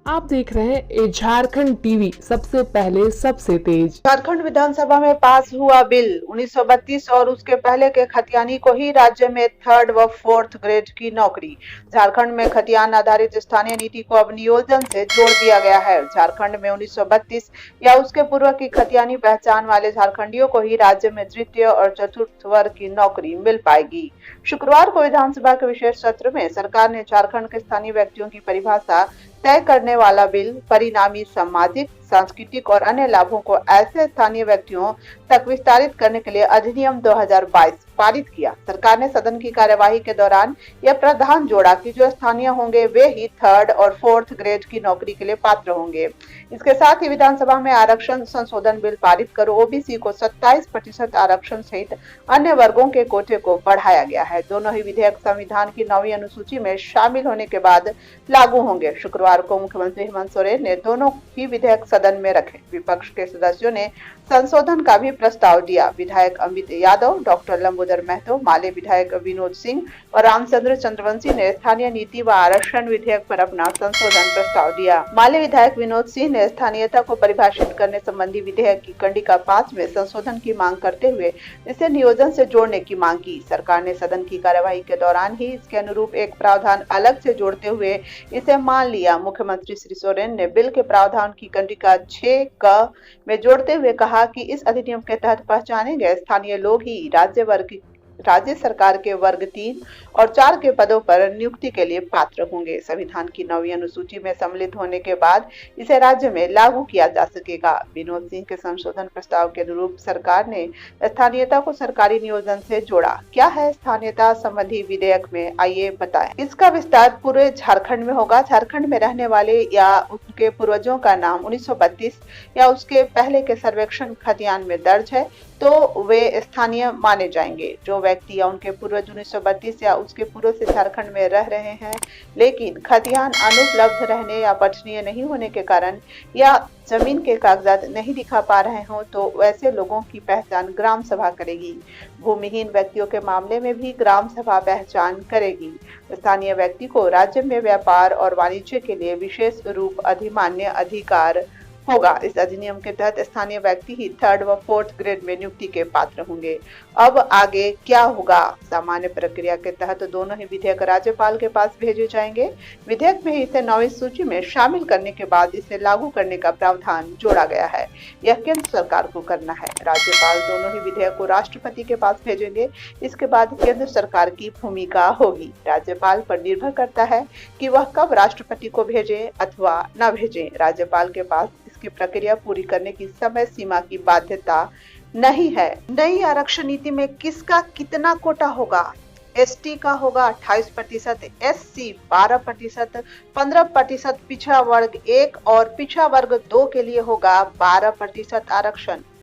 आप देख रहे हैं ए झारखंड टीवी, सबसे पहले सबसे तेज। झारखंड विधानसभा में पास हुआ बिल 1932 और उसके पहले के खतियानी को ही राज्य में 3rd व 4th ग्रेड की नौकरी। झारखंड में खतियान आधारित स्थानीय नीति को अब नियोजन से जोड़ दिया गया है। झारखंड में 1932 या उसके पूर्व की खतियानी पहचान वाले झारखंडियों को ही राज्य में तृतीय और चतुर्थ वर्ग की नौकरी मिल पाएगी। शुक्रवार को विधानसभा के विशेष सत्र में सरकार ने झारखंड के स्थानीय व्यक्तियों की परिभाषा तय करने वाला बिल परिणामी सामाजिक, सांस्कृतिक और अन्य लाभों को ऐसे स्थानीय व्यक्तियों तक विस्तारित करने के लिए अधिनियम 2022 पारित किया। सरकार ने सदन की कार्यवाही के दौरान यह प्रावधान जोड़ा कि जो स्थानीय होंगे वे ही 3rd और 4th ग्रेड की नौकरी के लिए पात्र होंगे। इसके साथ ही विधानसभा में आरक्षण संशोधन बिल पारित कर ओबीसी को 27% आरक्षण सहित अन्य वर्गों के कोटे को बढ़ाया गया है। दोनों ही विधेयक संविधान की 9वीं अनुसूची में शामिल होने के बाद लागू होंगे। शुक्रवार को मुख्यमंत्री हेमंत सोरेन ने दोनों ही विधेयक सदन में रखे। विपक्ष के सदस्यों ने संशोधन का भी प्रस्ताव दिया। विधायक अमित यादव, डॉक्टर लंबोदर महतो, माले विधायक विनोद सिंह और रामचंद्र चंद्रवंशी ने स्थानीय नीति व आरक्षण विधेयक पर अपना संशोधन प्रस्ताव दिया। माले विधायक विनोद सिंह ने स्थानीयता को परिभाषित करने संबंधी विधेयक की कंडिका 5 में संशोधन की मांग करते हुए इसे नियोजन से जोड़ने की मांग की। सरकार ने सदन की कार्यवाही के दौरान ही इसके अनुरूप एक प्रावधान अलग से जोड़ते हुए इसे मान लिया। मुख्यमंत्री श्री सोरेन ने बिल के प्रावधान की कंडिका 6 क में जोड़ते हुए कहा कि इस अधिनियम के तहत पहचाने गए स्थानीय लोग ही राज्य सरकार के वर्ग 3 और 4 के पदों पर नियुक्ति के लिए पात्र होंगे। संविधान की 9वीं अनुसूची में सम्मिलित होने के बाद इसे राज्य में लागू किया जा सकेगा। विनोद सिंह के संशोधन प्रस्ताव के अनुरूप सरकार ने स्थानीयता को सरकारी नियोजन से जोड़ा। क्या है स्थानीयता संबंधी विधेयक में, आइए बताएं। इसका विस्तार पूरे झारखंड में होगा। झारखंड में रहने वाले या उनके पूर्वजों का नाम 1932 या उसके पहले के सर्वेक्षण खतियान में दर्ज है तो वे स्थानीय माने जाएंगे। जो व्यक्ति या उनके पूर्वज 1932 या उसके पूर्व से झारखंड में रह रहे हैं लेकिन खतियान अनुपलब्ध रहने या पठनीय नहीं होने के कारण या जमीन के कागजात नहीं दिखा पा रहे हो तो वैसे लोगों की पहचान ग्राम सभा करेगी। भूमिहीन व्यक्तियों के मामले में भी ग्राम सभा पहचान करेगी। स्थानीय व्यक्ति को राज्य में व्यापार और वाणिज्य के लिए विशेष रूप अधिमान्य अधिकार होगा। इस अधिनियम के तहत स्थानीय व्यक्ति ही 3rd व 4th ग्रेड में नियुक्ति के पात्र होंगे। अब आगे क्या होगा? सामान्य प्रक्रिया के तहत दोनों ही विधेयक राज्यपाल के पास भेजे जाएंगे। विधेयक में इसे 9वीं सूची में शामिल करने के बाद इसे लागू करने का प्रावधान जोड़ा गया है। यह केंद्र सरकार को करना है। राज्यपाल दोनों ही विधेयक को राष्ट्रपति के पास भेजेंगे। इसके बाद केंद्र सरकार की भूमिका होगी। राज्यपाल पर निर्भर करता है कि वह कब राष्ट्रपति को भेजे अथवा न भेजे। राज्यपाल के पास की प्रक्रिया पूरी करने की समय सीमा की बाध्यता नहीं है। नई आरक्षण नीति में किसका कितना कोटा होगा? एसटी का होगा 28%, एससी 12%, 15% पिछड़ा वर्ग 1 और पिछड़ा वर्ग 2 के लिए होगा 12% आरक्षण।